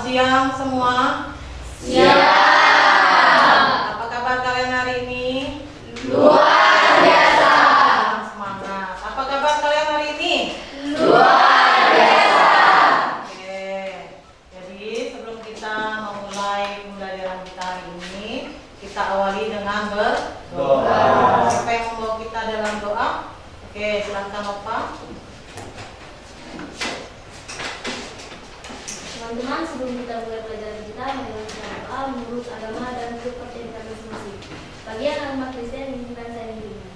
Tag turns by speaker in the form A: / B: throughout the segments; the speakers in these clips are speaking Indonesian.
A: siang semua.
B: Siap.
A: Apa kabar kalian hari ini?
B: Luar biasa.
A: Semangat. Apa kabar kalian hari ini?
B: Luar biasa.
A: Oke. Jadi sebelum kita memulai pembelajaran kita hari ini, kita awali dengan berdoa. Siapa yang membawa kita dalam doa? Oke, silakan Opa.
C: Teman-teman, sebelum kita mulai pelajaran kita, mari kita berdoa menurut agama dan kepercayaan kita masing-masing. Bagi anak umat Kristen, izinkan saya mendirinya.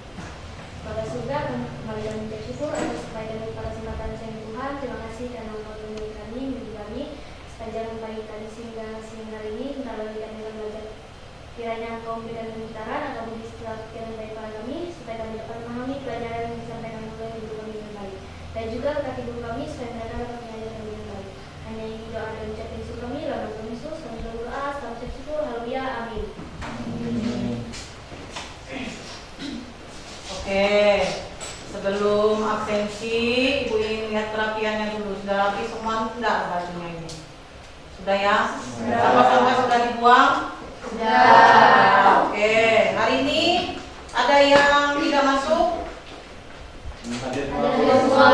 C: Bapak surga, kembali dan mengucap syukur atas kebaikan dan para kesempatan saya Tuhan. Terima kasih karena Engkau memilih kami, mendidik kami, sepanjang pagi tadi sehingga siang hari ini. Bentar lagi kami akan belajar. Kiranya Engkau memberikan pembicaraan akan beri setiap pikiran dari para kami, supaya kami dapat memahami pelajaran yang disampaikan oleh guru kami dengan baik. Dan juga kaki guru kami, supaya mereka dapat mengajarkan dengan baik. Hanya ini doa dan ucapan syukur kami, dalam nama Yesus kami berdoa, selamat syukur, haleluya, amin.
A: Oke, sebelum absensi, Ibu ingin lihat perapiannya dulu. Sudah rapi semua enggak bajunya ini? Sudah ya? Sampah-sampah sudah dibuang?
B: Sudah.
A: Oke, hari ini ada yang tidak masuk?
B: Ada semua.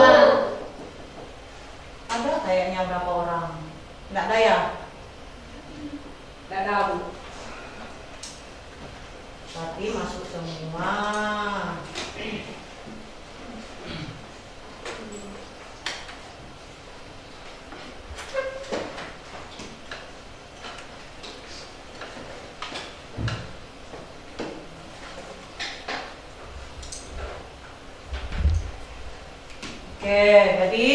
A: Ada kayaknya berapa orang? Enggak ada ya?
B: Tidak tahu.
A: Berarti masuk semua. Oke, jadi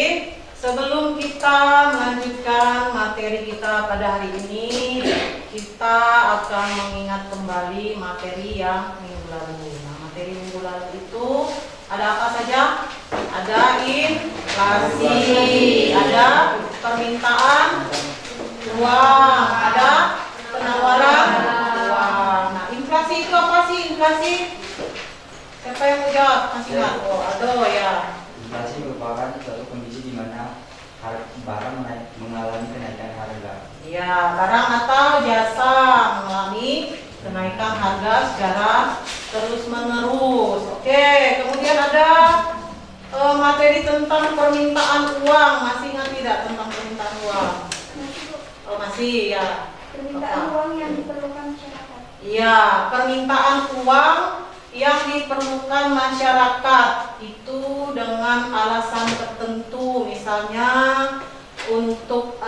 A: sebelum kita melanjutkan materi kita pada hari ini, kita akan mengingat kembali materi yang minggu lalu. Nah, materi minggu lalu itu ada apa saja? Ada inflasi, ada permintaan uang, ada penawaran uang. Nah, inflasi itu apa sih? Inflasi? Siapa yang mau jawab? Masih nggak? Oh, aduh ya.
D: Inflasi merupakan suatu kondisi di mana barang mengalami kenaikan harga.
A: Ya, barang atau jasa mengalami kenaikan harga secara terus-menerus. Oke, kemudian ada materi tentang permintaan uang. Masih ingat tidak tentang permintaan uang? Oh, masih ya.
C: Permintaan uang yang diperlukan masyarakat.
A: Iya, permintaan uang yang diperlukan masyarakat itu dengan alasan tertentu, misalnya untuk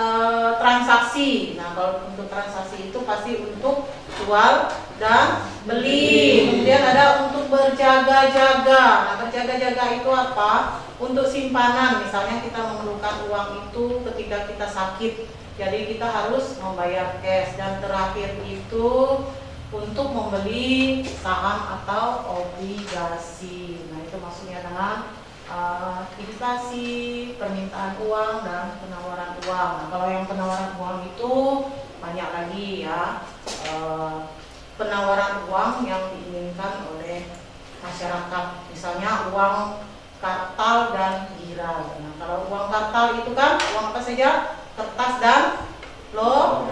A: transaksi. Nah, kalau untuk transaksi itu pasti untuk jual dan beli. Kemudian ada untuk berjaga-jaga. Nah, berjaga-jaga itu apa? Untuk simpanan. Misalnya kita memerlukan uang itu ketika kita sakit, jadi kita harus membayar cash. Dan terakhir itu untuk membeli saham atau obligasi. Nah, itu maksudnya dengan inflasi, permintaan uang, dan penawaran uang. Nah, kalau yang penawaran uang itu banyak lagi ya, penawaran uang yang diinginkan oleh masyarakat. Misalnya uang kartal dan giral. Nah, kalau uang kartal itu kan uang apa saja? Kertas dan logam,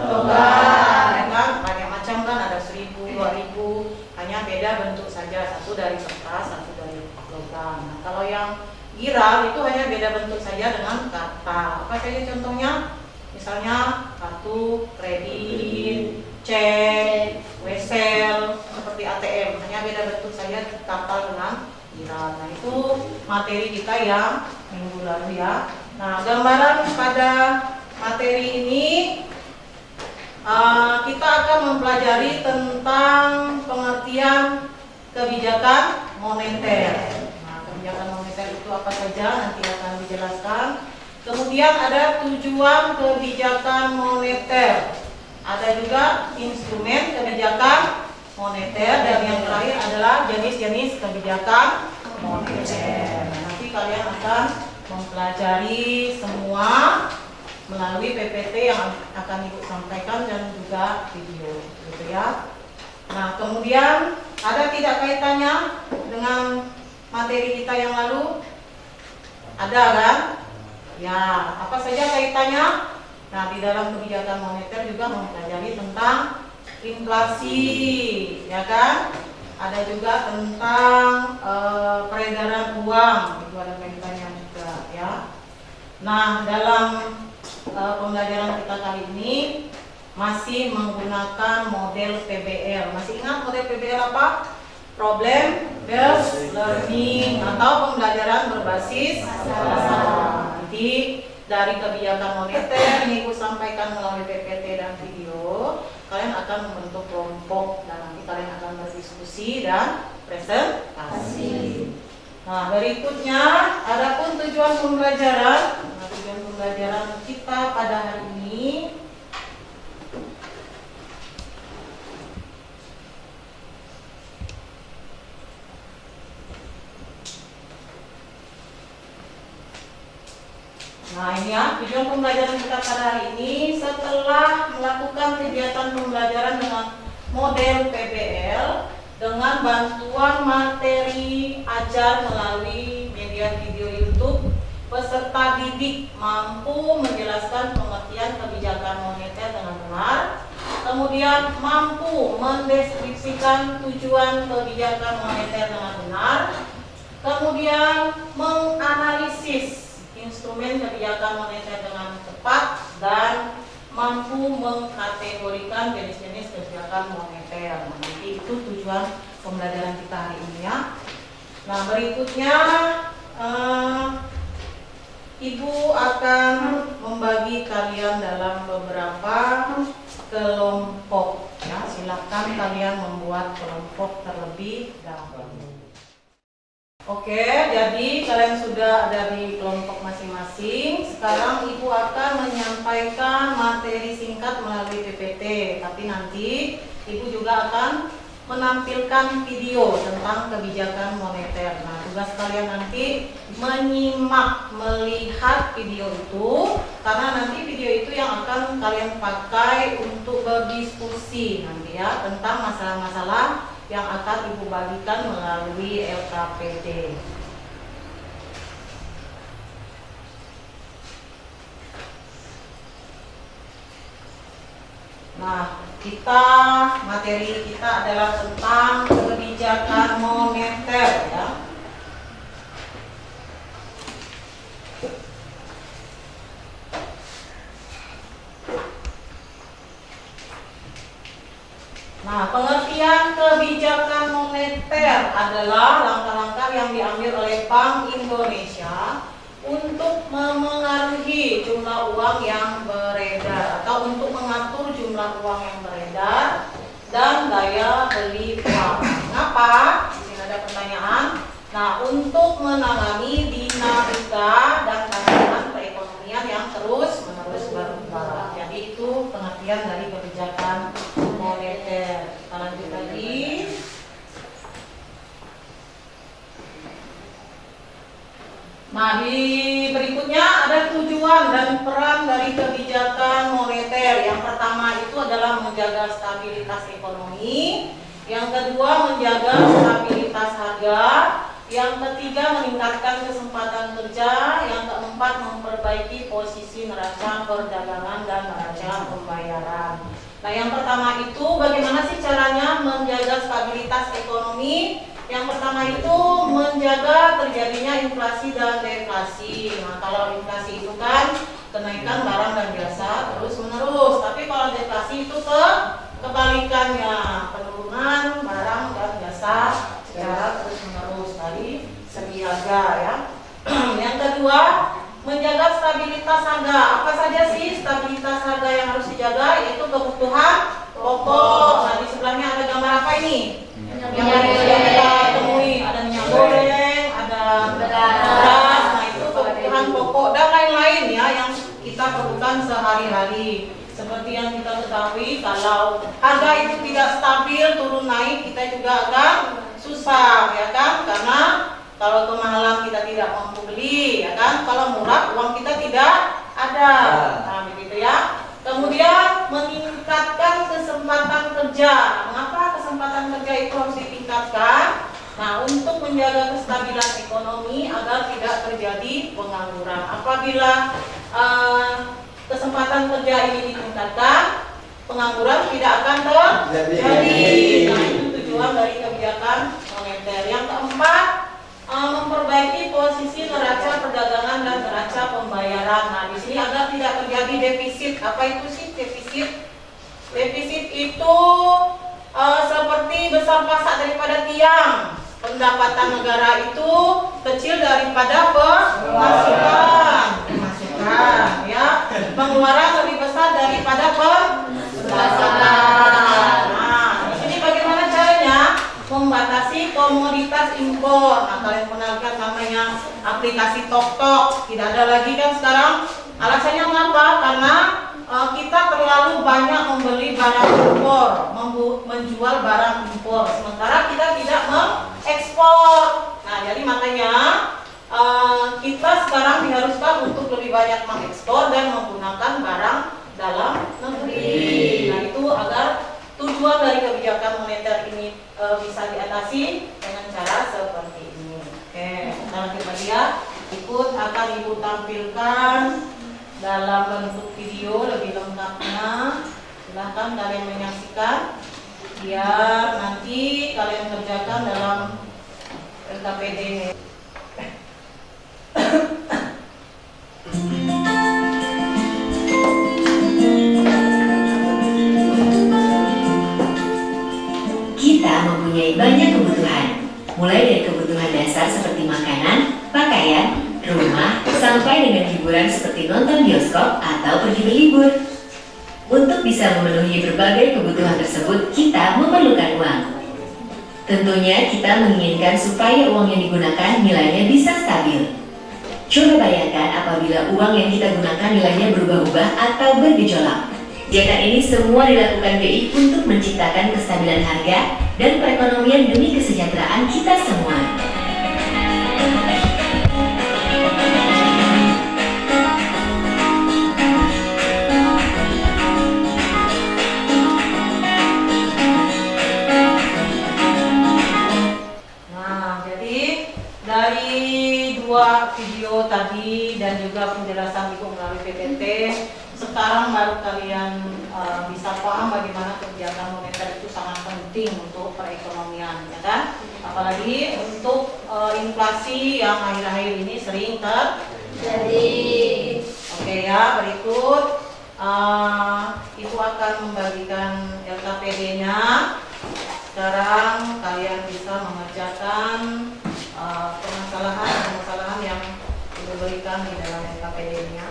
A: ya kan? Banyak macam kan, ada 1.000, 2.000, hanya beda bentuk saja, satu dari kertas, satu dari logam. Nah, kalau yang giral itu hanya beda bentuk saja dengan kartal. Apa saja contohnya? Misalnya kartu kredit, cek, wesel, seperti ATM, hanya beda bentuk saja kartal dengan giral. Nah, itu materi kita yang minggu lalu ya. Nah, gambaran pada materi ini kita akan mempelajari tentang pengertian kebijakan moneter. Nah, kebijakan moneter itu apa saja nanti akan dijelaskan. Kemudian ada tujuan kebijakan moneter. Ada juga instrumen kebijakan moneter, dan yang terakhir adalah jenis-jenis kebijakan moneter. Nah, nanti kalian akan mempelajari semua melalui PPT yang akan Ibu sampaikan dan juga video, gitu ya. Nah, kemudian ada tidak kaitannya dengan materi kita yang lalu? Ada kan? Ya, apa saja kaitannya? Nah, di dalam kebijakan moneter juga mempelajari tentang inflasi, ya kan? Ada juga tentang peredaran uang, itu ada kaitannya juga, ya. Nah, dalam pembelajaran kita kali ini masih menggunakan model PBL. Masih ingat model PBL apa? Problem based learning atau pembelajaran berbasis masalah. Jadi dari kebijakan moneter ini Ibu sampaikan melalui PPT dan video, kalian akan membentuk kelompok dan nanti kalian akan berdiskusi dan presentasi. Nah, berikutnya adapun tujuan pembelajaran. Nah, tujuan pembelajaran kita pada hari ini Nah, ini ya, tujuan pembelajaran kita pada hari ini setelah melakukan kegiatan pembelajaran dengan model PBL dengan bantuan materi ajar melalui media video YouTube, peserta didik mampu menjelaskan pengertian kebijakan moneter dengan benar, kemudian mampu mendeskripsikan tujuan kebijakan moneter dengan benar, kemudian menganalisis instrumen kebijakan moneter dengan tepat dan mampu mengkategorikan jenis-jenis kebijakan moneter. Nah, jadi itu tujuan pembelajaran kita hari ini ya. Nah, berikutnya Ibu akan membagi kalian dalam beberapa kelompok ya. Silakan kalian membuat kelompok terlebih dahulu. Oke, jadi kalian sudah ada di kelompok masing-masing. Sekarang Ibu akan menyampaikan materi singkat melalui PPT. Tapi nanti Ibu juga akan menampilkan video tentang kebijakan moneter. Nah, tugas kalian nanti menyimak, melihat video itu, karena nanti video itu yang akan kalian pakai untuk berdiskusi nanti ya tentang masalah-masalah yang akan Ibu bagikan melalui LKPD. Nah, materi kita adalah tentang kebijakan moneter ya. Nah, pengertian kebijakan moneter adalah langkah-langkah yang diambil oleh Bank Indonesia untuk memengaruhi jumlah uang yang beredar atau untuk mengatur jumlah uang yang beredar dan daya beli uang. Kenapa? Di sini ada pertanyaan. Nah, untuk menangani dinamika dan tantangan perekonomian yang terus-menerus berubah. Jadi itu pengertian dari kebijakan moneter. Kita lanjut lagi. Nah, di berikutnya ada tujuan dan peran dari kebijakan moneter. Yang pertama itu adalah menjaga stabilitas ekonomi, yang kedua menjaga stabilitas harga, yang ketiga meningkatkan kesempatan kerja, yang keempat memperbaiki posisi neraca perdagangan dan neraca pembayaran. Nah, yang pertama itu bagaimana sih caranya menjaga stabilitas ekonomi? Yang pertama itu menjaga terjadinya inflasi dan deflasi. Nah, kalau inflasi itu kan kenaikan barang dan jasa terus menerus, tapi kalau deflasi itu kebalikannya, penurunan barang dan jasa secara terus menerus dari segi harga ya. Yang kedua, menjaga stabilitas harga. Apa saja sih stabilitas harga yang harus dijaga? Yaitu kebutuhan pokok. Nah, di sebelahnya ada gambar apa ini? Yang sudah kita temui, ada minyak goreng, ada beras. Nah, itu kebutuhan pokok dan lain-lain ya yang kita perlukan sehari-hari. Seperti yang kita ketahui, kalau harga itu tidak stabil, turun naik, kita juga akan susah ya kan? Karena kalau kemahalan kita tidak mampu beli ya kan? Kalau murah uang kita tidak ada. Nah, begitu ya. Kemudian meningkatkan kesempatan kerja. Mengapa kesempatan kerja itu harus ditingkatkan? Nah, untuk menjaga kestabilan ekonomi agar tidak terjadi pengangguran. Apabila kesempatan kerja ini ditingkatkan, pengangguran tidak akan terjadi. Nah, itu tujuan dari kebijakan moneter. Yang keempat, memperbaiki posisi neraca perdagangan dan neraca pembayaran. Nah, di sini agar tidak terjadi defisit. Apa itu sih defisit? Defisit itu seperti besar pasak daripada tiang. Pendapatan negara itu kecil daripada pemasukan, ya. Pengeluaran lebih besar daripada pendapatan. Nah, di sini bagaimana caranya? Membatasi komoditas impor. Nah, kalian kenal kan namanya aplikasi TokTok. Tidak ada lagi kan sekarang. Alasannya mengapa? Karena kita terlalu banyak membeli barang impor, menjual barang impor, sementara kita tidak mengekspor. Nah, jadi makanya kita sekarang diharuskan untuk lebih banyak mengekspor dan menggunakan barang dalam negeri. Nah, itu agar tujuan dari kebijakan moneter ini bisa diatasi dengan cara seperti ini. Oke, kita lanjut lagi ya. Ikut akan Ibu tampilkan dalam bentuk video lebih lengkapnya. Silahkan kalian menyaksikan biar nanti kalian kerjakan dalam LKPD.
E: Kita mempunyai banyak kebutuhan, mulai dari kebutuhan dasar seperti makanan, pakaian, rumah, sampai dengan hiburan seperti nonton bioskop atau pergi berlibur. Untuk bisa memenuhi berbagai kebutuhan tersebut, kita memerlukan uang. Tentunya kita menginginkan supaya uang yang digunakan nilainya bisa stabil. Coba bayangkan apabila uang yang kita gunakan nilainya berubah-ubah atau bergejolak. Kebijakan ini semua dilakukan BI untuk menciptakan kestabilan harga dan perekonomian demi kesejahteraan kita semua.
A: Video tadi dan juga penjelasan Ibu melalui PPT, sekarang baru kalian bisa paham bagaimana kebijakan moneter itu sangat penting untuk perekonomian, ya kan? Apalagi untuk inflasi yang akhir-akhir ini sering terjadi. Oke ya, berikut Ibu akan membagikan LKPD-nya. Sekarang kalian bisa mengerjakan permasalahan yang diberikan di dalam LKPD-nya.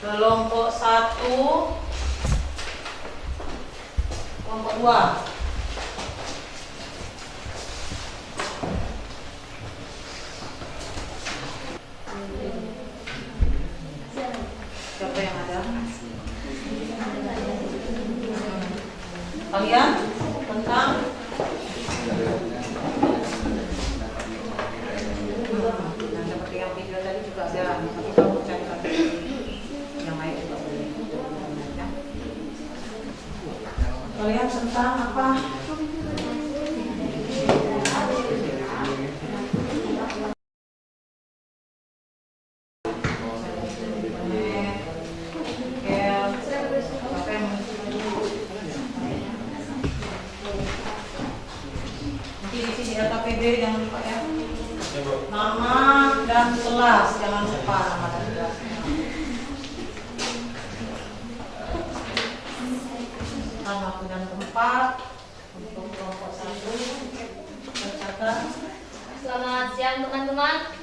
A: Kelompok 1, kelompok 2. Siapa yang ada? Kalian tentang seperti yang video tadi juga ada, tapi kamu cari yang lain juga boleh. Ya. Kalian tentang apa? LKPD jangan lupa ya. Nama dan kelas jangan lupa nama dan kelasnya. Waktu dan tempat untuk kelompok 1. Bacakan.
C: Selamat siang teman-teman.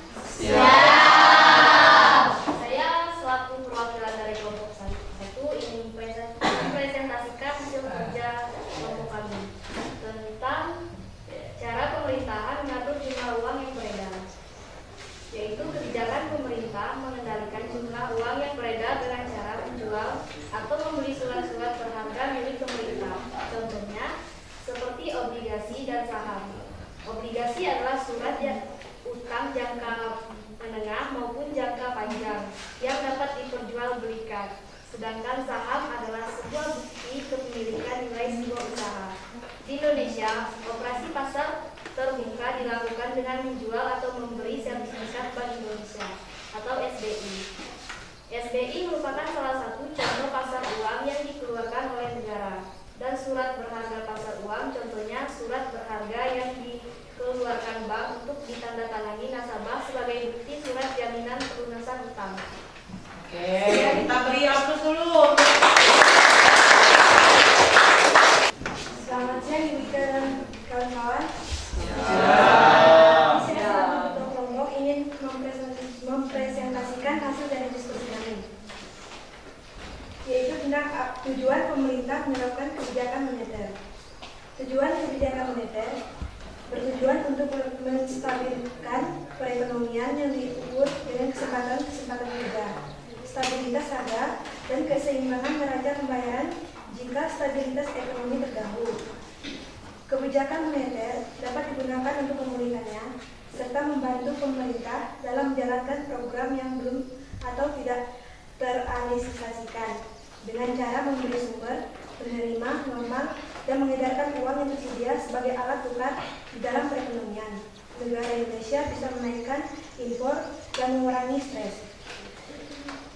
C: Saya selaku perwakilan dari kelompok 1 ingin mempresentasikan hasil kerja kelompok kami tentang cara pemerintahan mengatur jumlah uang yang beredar, yaitu kebijakan pemerintah mengendalikan jumlah uang yang beredar dengan cara menjual atau membeli surat-surat berharga milik pemerintah. Contohnya seperti obligasi dan saham. Obligasi adalah surat utang jangka menengah maupun jangka panjang yang dapat diperjualbelikan. Sedangkan saham adalah sebuah bukti kepemilikan nilai sebuah usaha. Di Indonesia, dengan menjual atau memberi sertifikat Bank Indonesia atau SBI. SBI merupakan salah satu contoh pasar uang yang dikeluarkan oleh negara, dan surat berharga pasar uang contohnya surat berharga yang dikeluarkan bank untuk ditandatangani nasabah sebagai bukti surat jaminan pelunasan utang.
A: Oke, kita beri aplaus dulu.
F: Selamat siang Ibu Ika dan kawan-kawan. Saya selaku ketua kelompok ingin mempresentasikan hasil dari diskusi kami, yaitu tentang tujuan pemerintah menerapkan kebijakan moneter. Tujuan kebijakan moneter bertujuan untuk menstabilkan perekonomian yang diukur dengan kesempatan kerja, stabilitas harga, dan keseimbangan neraca pembayaran jika stabilitas ekonomi terganggu. Kebijakan moneter dapat digunakan untuk memulihkannya serta membantu pemerintah dalam menjalankan program yang belum atau tidak terrealisasikan dengan cara memberi sumber, penerima, normal, dan mengedarkan uang yang tersedia sebagai alat tukar di dalam perekonomian. Negara Indonesia bisa menaikkan impor dan mengurangi stres.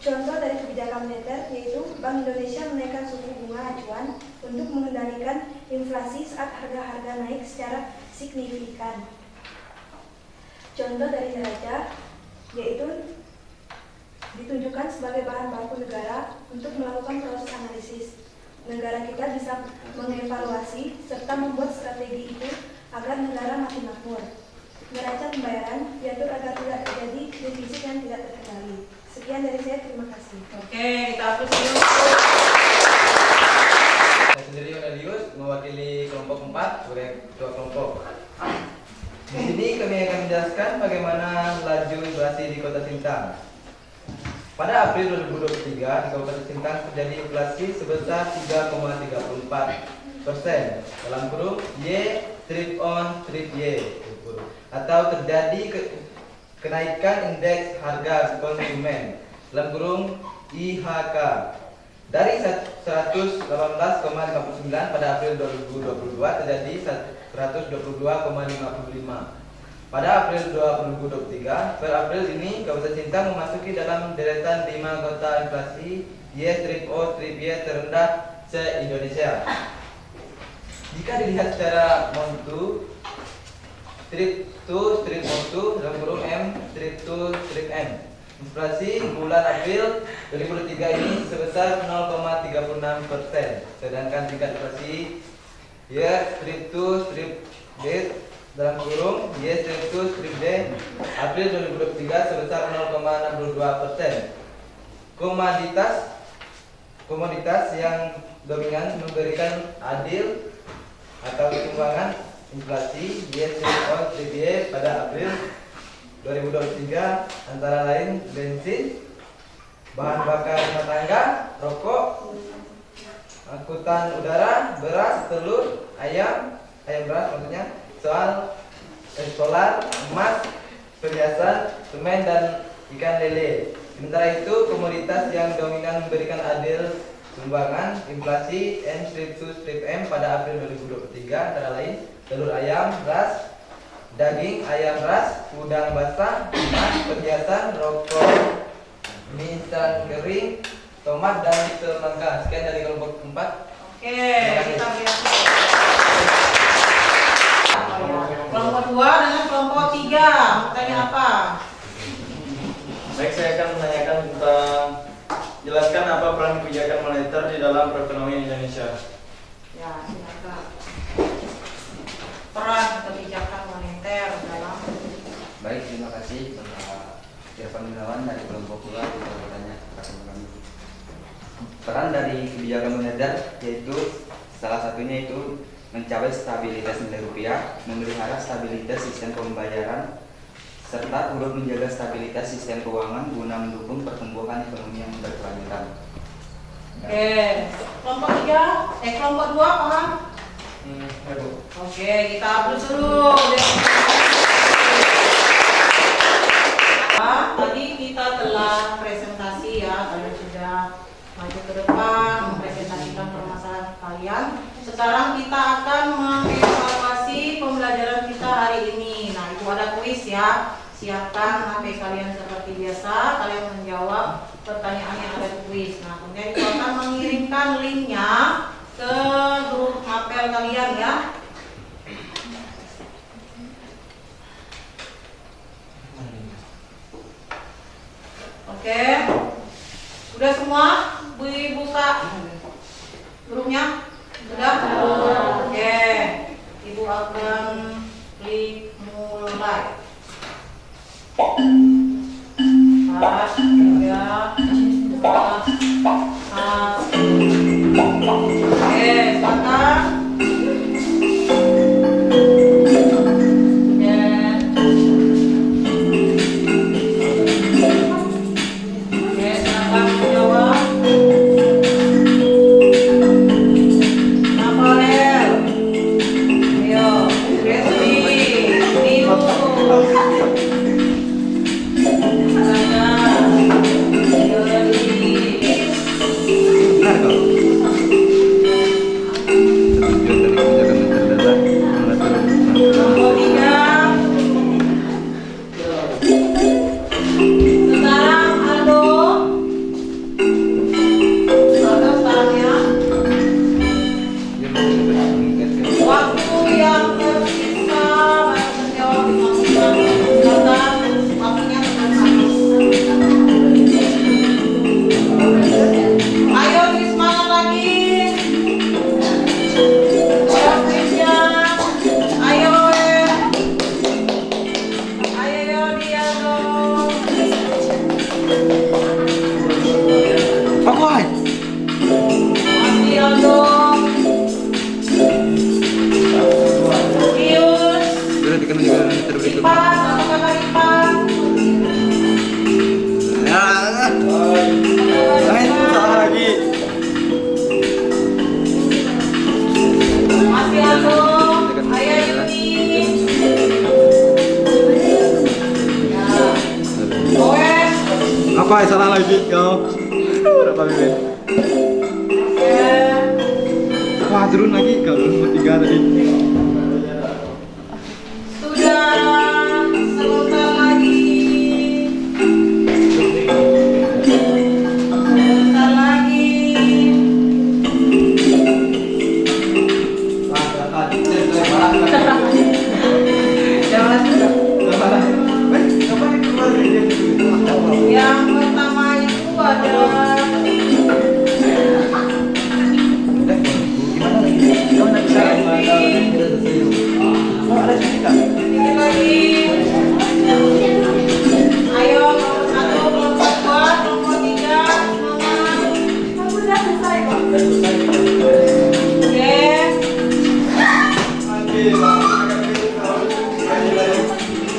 F: Contoh dari kebijakan moneter yaitu Bank Indonesia menaikkan suku bunga acuan untuk mengendalikan inflasi saat harga-harga naik secara signifikan. Contoh dari neraca yaitu ditunjukkan sebagai bahan baku negara untuk melakukan proses analisis. Negara kita bisa mengevaluasi serta membuat strategi itu agar negara makin makmur. Neraca pembayaran diatur agar tidak terjadi defisit yang tidak terkendali. Sekian dari saya, terima kasih.
A: Oke, kita aplaus dulu.
G: Saya sendiri Yonelius mewakili kelompok 4 sebagai ketua kelompok. Di sini kami akan menjelaskan bagaimana laju inflasi di Kota Sintang. Pada April 2023 di Kabupaten Sintang terjadi inflasi sebesar 3,34%. Dalam kurung Y strip on strip Y atau terjadi kenaikan indeks harga konsumen dalam kurung IHK dari 118,59 pada April 2022 terjadi 122,55 pada April 2023. Per April ini Kabupaten Sintang memasuki dalam deretan 5 kota inflasi Y strip O strip Y terendah se-Indonesia. Jika dilihat secara montu, strip 2 strip O2 dalam kurung M strip 2 strip M, inflasi bulan April 2023 ini sebesar 0,36%, sedangkan tingkat inflasi Y strip 2 strip D dalam kurung Y strip 2 strip D April 2023 sebesar 0,62%. Komoditas yang dominan memberikan adil atau sumbangan inflasi Y strip O strip Y pada April 2023 antara lain bensin, bahan bakar rumah tangga, rokok, angkutan udara, beras, telur, ayam beras maksudnya, solar, emas, perhiasan, semen, dan ikan lele. Sementara itu komoditas yang dominan memberikan adil sumbangan inflasi N strip 2 strip M pada April 2023 antara lain telur ayam, beras, daging ayam ras, udang basah, emas, perhiasan, rokok, mie instan kering, tomat, dan semangka. Sekian dari kelompok 4.
A: Oke, kita lihat. Kelompok 2 dengan kelompok 3. Tanya apa?
H: Baik, saya akan menanyakan tentang jelaskan apa peran kebijakan moneter di dalam perekonomian Indonesia.
A: Ya, silakan. Peran kebijakan moneter dalam.
D: Baik, terima kasih Bapak Irfan Gunawan dari kelompok 2 untuk bertanya kepada kami. Peran dari kebijakan moneter yaitu salah satunya itu mencapai stabilitas nilai rupiah, memelihara stabilitas sistem pembayaran, serta turut menjaga stabilitas sistem keuangan guna mendukung pertumbuhan ekonomi yang berkelanjutan.
A: Oke, kelompok 3, kelompok 2 paham?
H: Ya, Bu.
A: Oke, kita aplaus dulu. Tadi kita telah presentasi ya, kalian sudah maju ke depan mempresentasikan permasalahan kalian. Sekarang kita akan mengevaluasi pembelajaran kita hari ini. Nah, itu ada kuis ya. Siapkan HP kalian seperti biasa, kalian menjawab pertanyaan yang ada di kuis. Nah, kemudian Ibu akan mengirimkan linknya ke grup apel kalian ya. Oke, udah semua? Buka grupnya? Sudah? Oke, Ibu akan klik mulai. Pas, 3, 2, 1. Oke, silakan.
H: Apa salah lagi kau? Berapa Mimin? Wah turun lagi kau nomor 3 tadi.
A: Sudah, sebentar lagi. Sebentar lagi. Yang pertama itu ada sedikit lagi. Ayo nomor 1, nomor 2, nomor 3, semangat.
F: Kamu udah selesai kok.
A: Oke.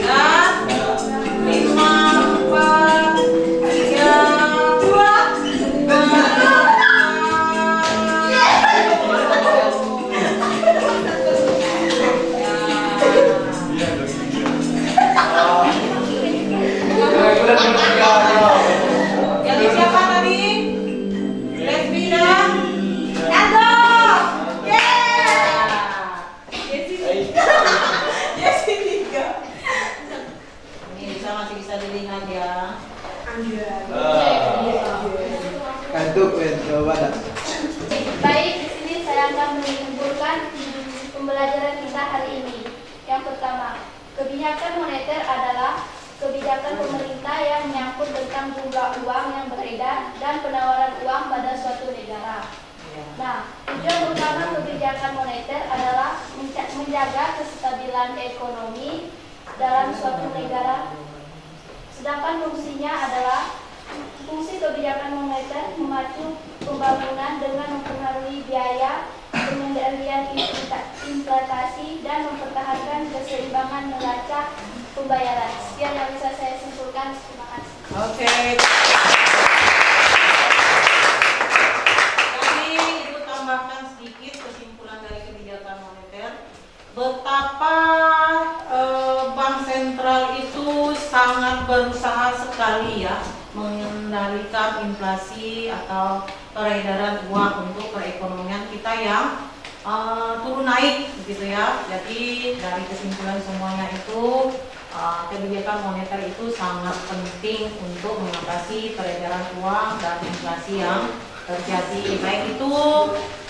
A: Dan 5, 4, 3, 2, 1. Jadi siapa tadi? Lesbi dan Ando. Jessica. Ini masih bisa dilihat ya.
G: Kantuk coba dah.
C: Baik, di sini saya akan menyimpulkan pembelajaran kita hari ini. Yang pertama, kebijakan moneter adalah kebijakan pemerintah yang menyangkut tentang jumlah uang yang beredar dan penawaran uang pada suatu negara. Nah, tujuan utama kebijakan moneter adalah menjaga kestabilan ekonomi dalam suatu negara. Sedangkan fungsinya adalah fungsi kebijakan moneter memacu pembangunan dengan mempengaruhi biaya, pengendalian inflasi, dan mempertahankan keseimbangan neraca pembayaran. Sekian yang bisa saya simpulkan. Terima kasih.
A: Oke. Jadi Ibu tambahkan sedikit kesimpulan dari kebijakan moneter. Betapa Bank Sentral itu sangat berusaha sekali ya mengendalikan inflasi atau peredaran uang untuk perekonomian kita yang turun naik gitu ya. Jadi dari kesimpulan semuanya itu kebijakan moneter itu sangat penting untuk mengatasi peredaran uang dan inflasi yang terjadi, baik itu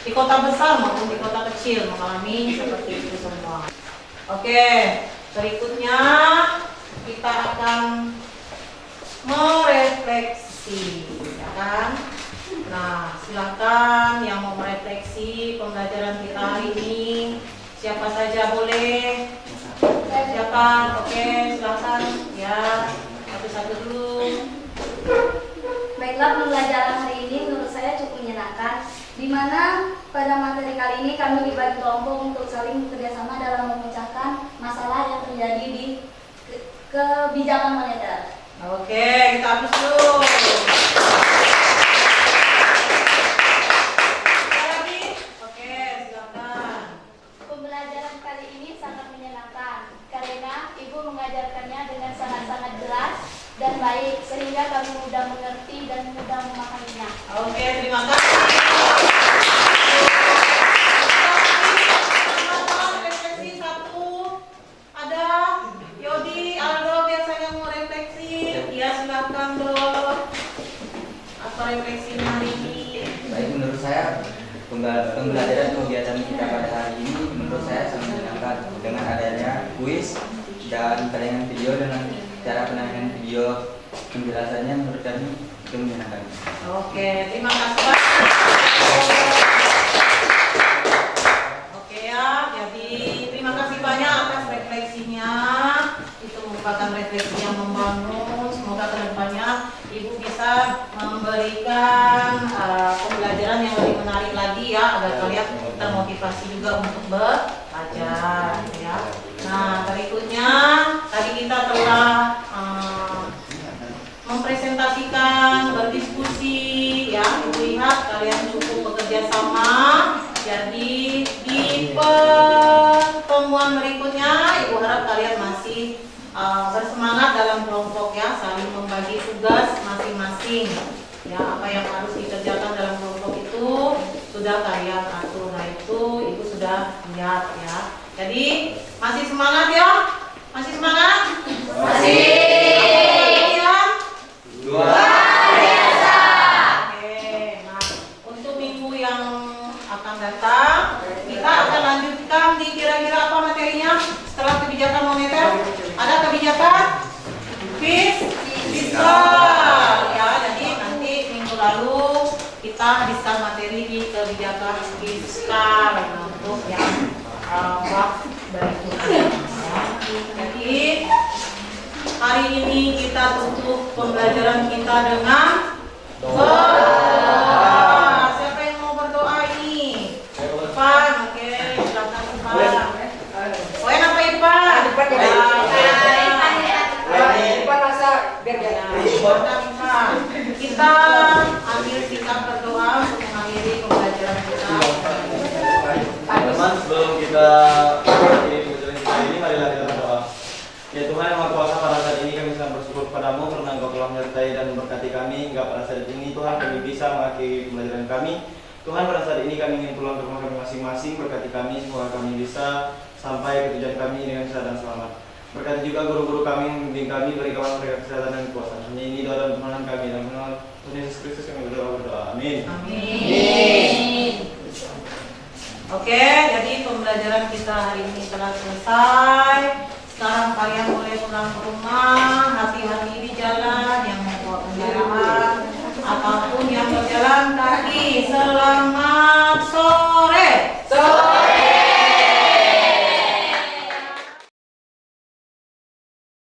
A: di kota besar maupun di kota kecil mengalami seperti itu semua. Oke, berikutnya kita akan merefleksi, ya kan? Nah, silakan yang mau merefleksi pembelajaran kita hari ini. Siapa saja boleh? Silakan, oke, silakan ya, satu-satu dulu.
C: Baiklah, pembelajaran hari ini menurut saya cukup menyenangkan, di mana pada materi kali ini kami dibagi kelompok untuk saling bekerjasama dalam memecahkan masalah yang terjadi di kebijakan moneter.
A: Oke, kita hapus dulu. Ada lagi? Oke, silakan.
C: Pembelajaran kali ini sangat menyenangkan karena Ibu mengajarkannya dengan sangat-sangat jelas dan baik sehingga kami mudah mengerti dan mudah memahaminya.
A: Oke, terima kasih. Teman-teman, refleksi satu. Ada Yodi, Aldo biasanya mau refleksi. Ya, silakan dong. Apa refleksinya hari ini?
D: Baik, menurut saya pembelajaran kegiatan kita pada hari ini menurut saya sangat menyenangkan dengan adanya kuis dan tayangan video. Dengan cara penayangan video penjelasannya menurut kami itu menyenangkan.
A: Oke, terima kasih Pak. Oke ya, jadi terima kasih banyak atas refleksinya. Itu merupakan refleksi yang membangun. Semoga kedepannya Ibu bisa memberikan pembelajaran yang lebih menarik lagi ya, agar kalian termotivasi juga untuk belajar ya. Nah, berikutnya tadi kita telah mempresentasikan, berdiskusi ya. Ibu lihat kalian cukup bekerja sama. Jadi di pertemuan berikutnya Ibu harap kalian masih bersemangat dalam kelompok ya, saling membagi tugas masing-masing ya. Apa yang harus dikerjakan dalam kelompok itu sudah kalian atur. Nah, itu Ibu sudah lihat ya. Jadi masih semangat ya? Masih semangat? Masih.
B: Luar biasa.
A: Oke, nah untuk minggu yang akan datang kita akan lanjutkan di kira-kira apa materinya setelah kebijakan moneter? Ada kebijakan fiskal ya. Jadi nanti minggu lalu kita habiskan materi di kebijakan fiskal untuk yang berikutnya ya. Jadi hari ini kita tutup pembelajaran kita dengan berdoa. Siapa yang mau berdoa ini? Irfan, oke, silakan Irfan. Oh, apa Irfan? Kita ambil sikap berdoa untuk mengakhiri pembelajaran kita.
H: Teman-teman, sebelum kita mengakhiri pembelajaran kita ini, marilah kita berdoa. Ya Tuhan yang Maha Kuasa, pada saat ini kami sangat bersyukur kepadamu karena Engkau telah menyertai dan memberkati kami hingga pada saat ini Tuhan kami bisa mengakhiri pembelajaran kami. Tuhan, pada saat ini kami ingin pulang ke rumah kami masing-masing. Berkati kami semoga kami bisa sampai ke tujuan kami dengan sehat dan selamat. Berkati juga guru-guru kami yang membimbing kami, berikan mereka kesehatan dan kekuasaan. Hanya ini doa dan permohonan kami dalam nama Tuhan Yesus Kristus kami berdoa. Amin.
A: Amin. Oke, jadi pembelajaran kita hari ini telah selesai. Sekarang kalian boleh pulang ke rumah. Hati-hati di jalan, yang membawa kendaraan ataupun yang berjalan kaki. Selamat